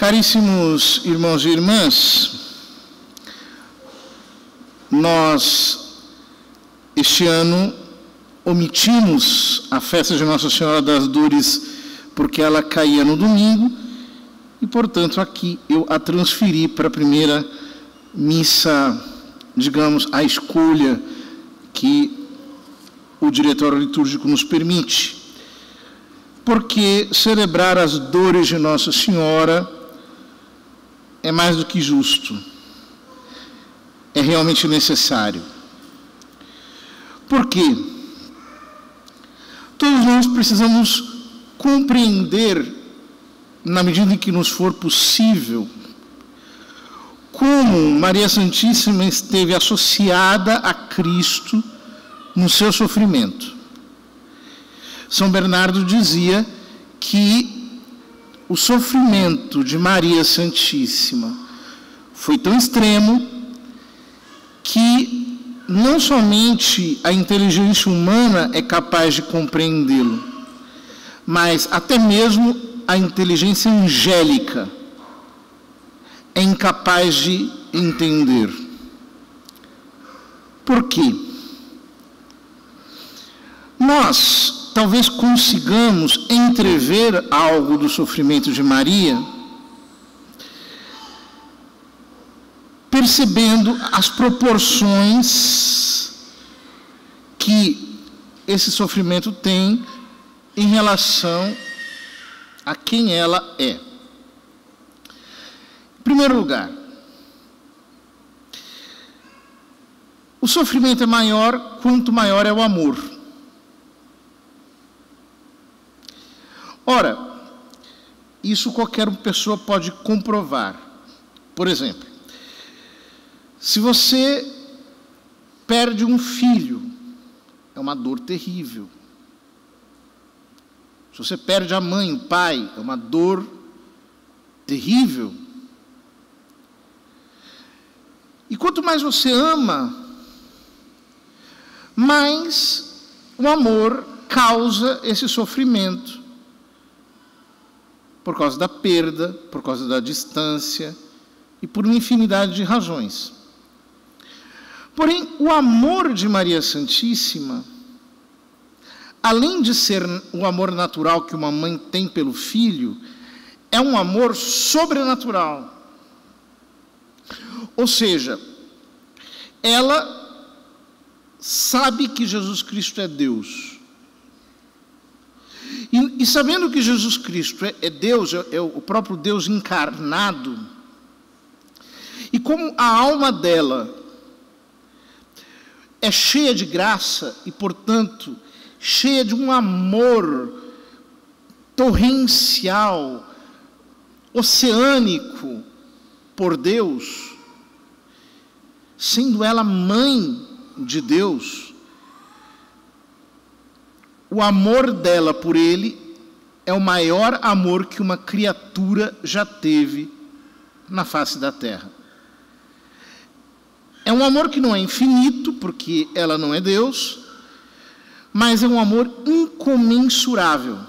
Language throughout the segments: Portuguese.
Caríssimos irmãos e irmãs, nós, este ano, omitimos a festa de Nossa Senhora das Dores porque ela caía no domingo e, portanto, aqui eu a transferi para a primeira missa, digamos, a escolha que o diretório litúrgico nos permite. Porque celebrar as dores de Nossa Senhora é mais do que justo, é realmente necessário. Por quê? Todos nós precisamos compreender, na medida em que nos for possível, como Maria Santíssima esteve associada a Cristo no seu sofrimento. São Bernardo dizia que o sofrimento de Maria Santíssima foi tão extremo que não somente a inteligência humana é capaz de compreendê-lo, mas até mesmo a inteligência angélica é incapaz de entender. Por quê? Nós talvez consigamos entrever algo do sofrimento de Maria, percebendo as proporções que esse sofrimento tem em relação a quem ela é. Em primeiro lugar, o sofrimento é maior quanto maior é o amor. Ora, isso qualquer pessoa pode comprovar. Por exemplo, se você perde um filho, é uma dor terrível. Se você perde a mãe, o pai, é uma dor terrível. E quanto mais você ama, mais o amor causa esse sofrimento. Por causa da perda, por causa da distância e por uma infinidade de razões. Porém, o amor de Maria Santíssima, além de ser o amor natural que uma mãe tem pelo filho, é um amor sobrenatural. Ou seja, ela sabe que Jesus Cristo é Deus. E sabendo que Jesus Cristo é Deus, é o próprio Deus encarnado, e como a alma dela é cheia de graça e, portanto, cheia de um amor torrencial, oceânico por Deus, sendo ela mãe de Deus, o amor dela por ele é o maior amor que uma criatura já teve na face da terra. É um amor que não é infinito, porque ela não é Deus, mas é um amor incomensurável.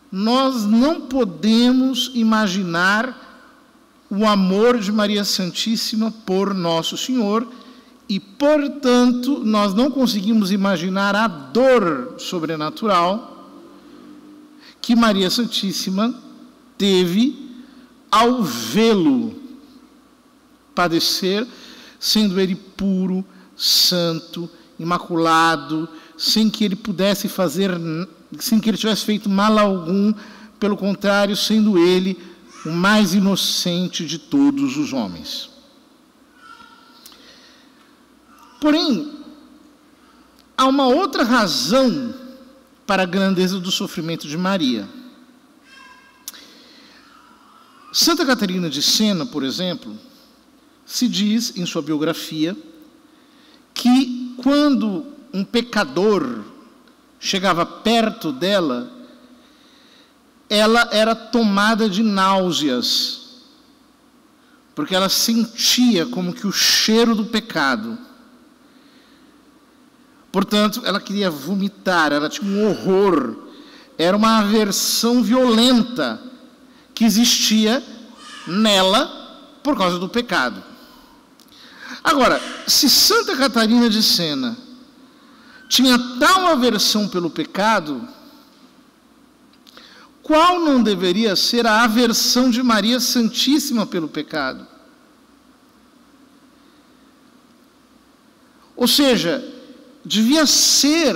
Nós não podemos imaginar o amor de Maria Santíssima por Nosso Senhor, e, portanto, nós não conseguimos imaginar a dor sobrenatural que Maria Santíssima teve ao vê-lo padecer, sendo ele puro, santo, imaculado, sem que ele pudesse fazer, sem que ele tivesse feito mal algum, pelo contrário, sendo ele o mais inocente de todos os homens. Porém, há uma outra razão para a grandeza do sofrimento de Maria. Santa Catarina de Sena, por exemplo, se diz em sua biografia que quando um pecador chegava perto dela, ela era tomada de náuseas, porque ela sentia como que o cheiro do pecado. Portanto, ela queria vomitar, ela tinha um horror, era uma aversão violenta que existia nela por causa do pecado. Agora, se Santa Catarina de Sena tinha tal aversão pelo pecado, qual não deveria ser a aversão de Maria Santíssima pelo pecado? Ou seja, devia ser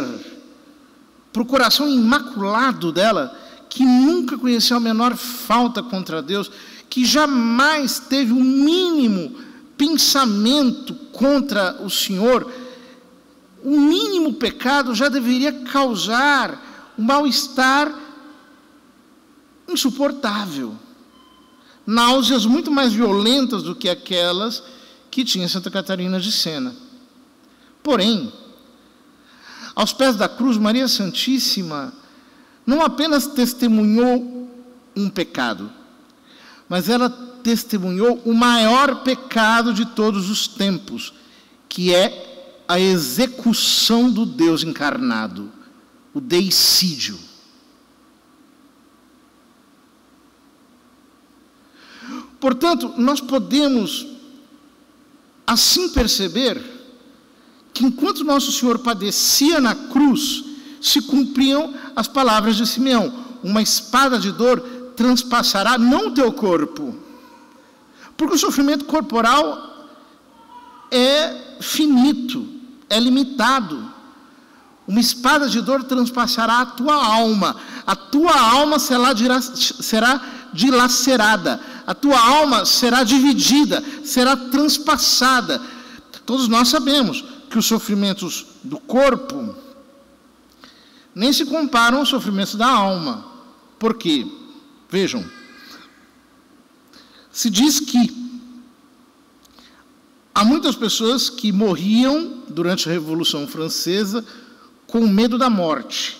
para o coração imaculado dela, que nunca conheceu a menor falta contra Deus, que jamais teve o mínimo pensamento contra o Senhor, o mínimo pecado já deveria causar um mal-estar insuportável. Náuseas muito mais violentas do que aquelas que tinha Santa Catarina de Sena. Porém, aos pés da cruz, Maria Santíssima não apenas testemunhou um pecado, mas ela testemunhou o maior pecado de todos os tempos, que é a execução do Deus encarnado, o deicídio. Portanto, nós podemos assim perceber que enquanto Nosso Senhor padecia na cruz, se cumpriam as palavras de Simeão: uma espada de dor transpassará não o teu corpo, porque o sofrimento corporal é finito, é limitado. Uma espada de dor transpassará a tua alma será dilacerada, a tua alma será dividida, será transpassada. Todos nós sabemos que os sofrimentos do corpo nem se comparam aos sofrimentos da alma. Por quê? Vejam, se diz que há muitas pessoas que morriam durante a Revolução Francesa com medo da morte.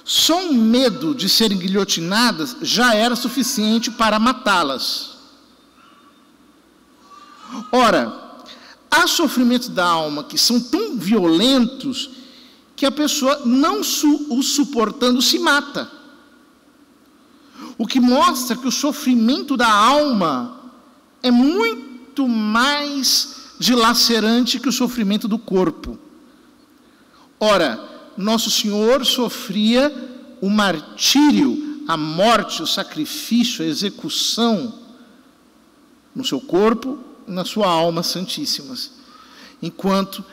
Só o medo de serem guilhotinadas já era suficiente para matá-las. Ora, há sofrimentos da alma que são tão violentos que a pessoa, não o suportando, se mata. O que mostra que o sofrimento da alma é muito mais dilacerante que o sofrimento do corpo. Ora, Nosso Senhor sofria o martírio, a morte, o sacrifício, a execução no seu corpo, na sua alma santíssimas, enquanto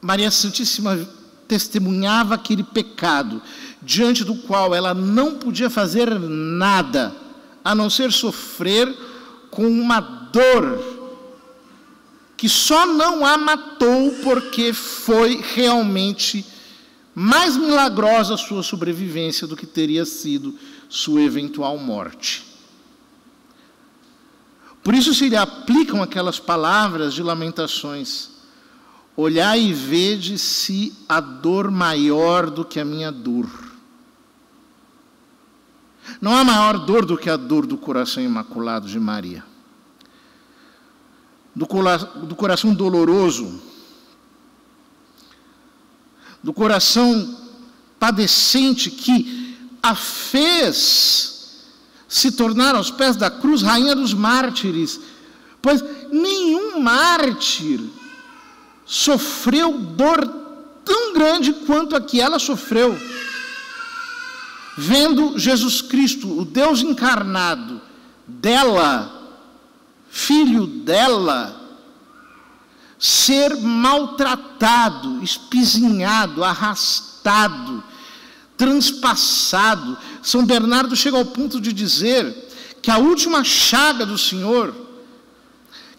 Maria Santíssima testemunhava aquele pecado, diante do qual ela não podia fazer nada, a não ser sofrer com uma dor que só não a matou, porque foi realmente mais milagrosa a sua sobrevivência do que teria sido sua eventual morte. Por isso se lhe aplicam aquelas palavras de Lamentações: olhai e vede se há dor maior do que a minha dor. Não há maior dor do que a dor do coração imaculado de Maria. Do coração doloroso, do coração padecente que a fez se tornar aos pés da cruz rainha dos mártires, pois nenhum mártir sofreu dor tão grande quanto a que ela sofreu, vendo Jesus Cristo, o Deus encarnado dela, filho dela, ser maltratado, espizinhado, arrastado, transpassado. São Bernardo chega ao ponto de dizer que a última chaga do Senhor,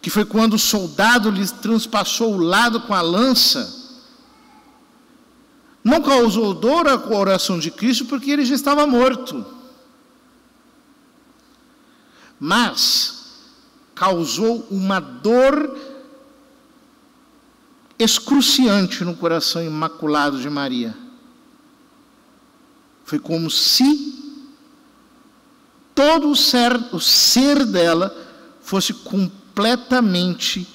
que foi quando o soldado lhe transpassou o lado com a lança, não causou dor ao coração de Cristo, porque ele já estava morto, mas causou uma dor excruciante no coração imaculado de Maria. Foi como se todo o ser dela fosse completamente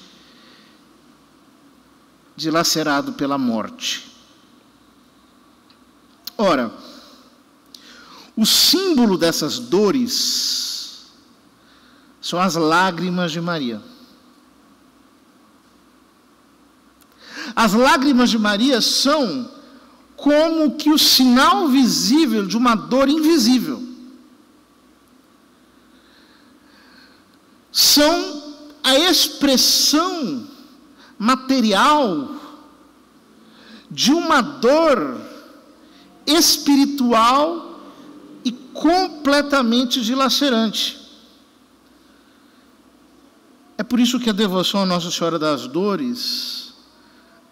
dilacerado pela morte. Ora, O símbolo dessas dores são as lágrimas de Maria. As lágrimas de Maria são como que o sinal visível de uma dor invisível. São a expressão material de uma dor espiritual e completamente dilacerante. É por isso que a devoção a Nossa Senhora das Dores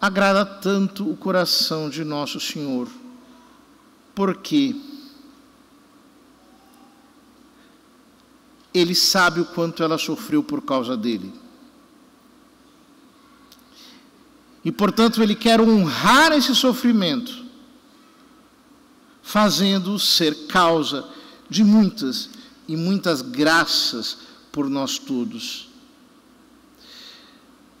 agrada tanto o coração de Nosso Senhor. Porque Ele sabe o quanto ela sofreu por causa dele. E, portanto, Ele quer honrar esse sofrimento, fazendo-o ser causa de muitas e muitas graças por nós todos.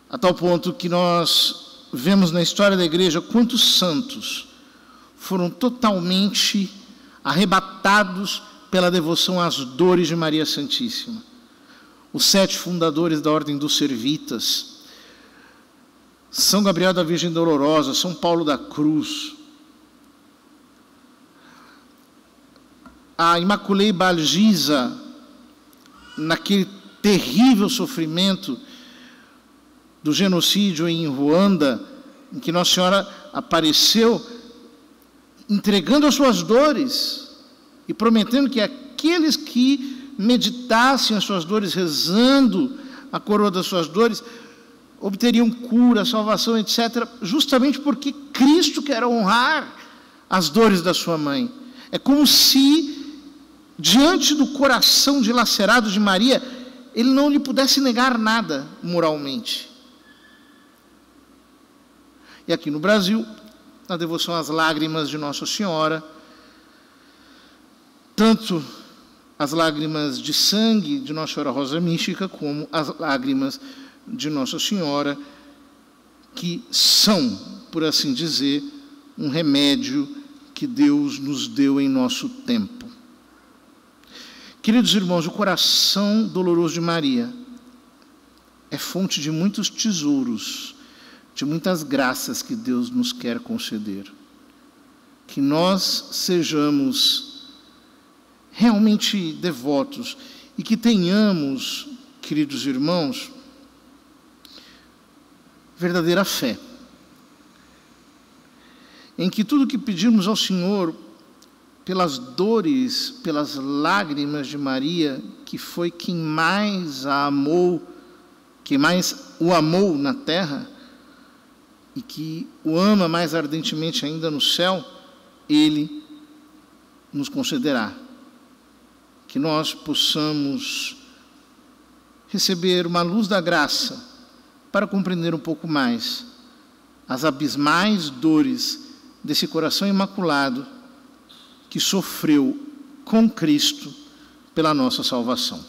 A tal ponto que nós vemos na história da igreja quantos santos foram totalmente arrebatados pela devoção às dores de Maria Santíssima. Os 7 fundadores da Ordem dos Servitas, São Gabriel da Virgem Dolorosa, São Paulo da Cruz, a Imaculée Balgisa, naquele terrível sofrimento do genocídio em Ruanda, em que Nossa Senhora apareceu entregando as suas dores e prometendo que aqueles que meditassem as suas dores, rezando a coroa das suas dores, obteriam cura, salvação, etc., justamente porque Cristo quer honrar as dores da sua mãe. É como se, diante do coração dilacerado de Maria, ele não lhe pudesse negar nada moralmente. E aqui no Brasil, na devoção às lágrimas de Nossa Senhora, tanto as lágrimas de sangue de Nossa Senhora Rosa Mística, como as lágrimas de Nossa Senhora, que são, por assim dizer, um remédio que Deus nos deu em nosso tempo. Queridos irmãos, o coração doloroso de Maria é fonte de muitos tesouros, de muitas graças que Deus nos quer conceder. Que nós sejamos realmente devotos e que tenhamos, queridos irmãos, verdadeira fé, em que tudo que pedimos ao Senhor, pelas dores, pelas lágrimas de Maria, que foi quem mais a amou, quem mais o amou na terra, e que o ama mais ardentemente ainda no céu, Ele nos concederá. Que nós possamos receber uma luz da graça para compreender um pouco mais as abismais dores desse coração imaculado que sofreu com Cristo pela nossa salvação.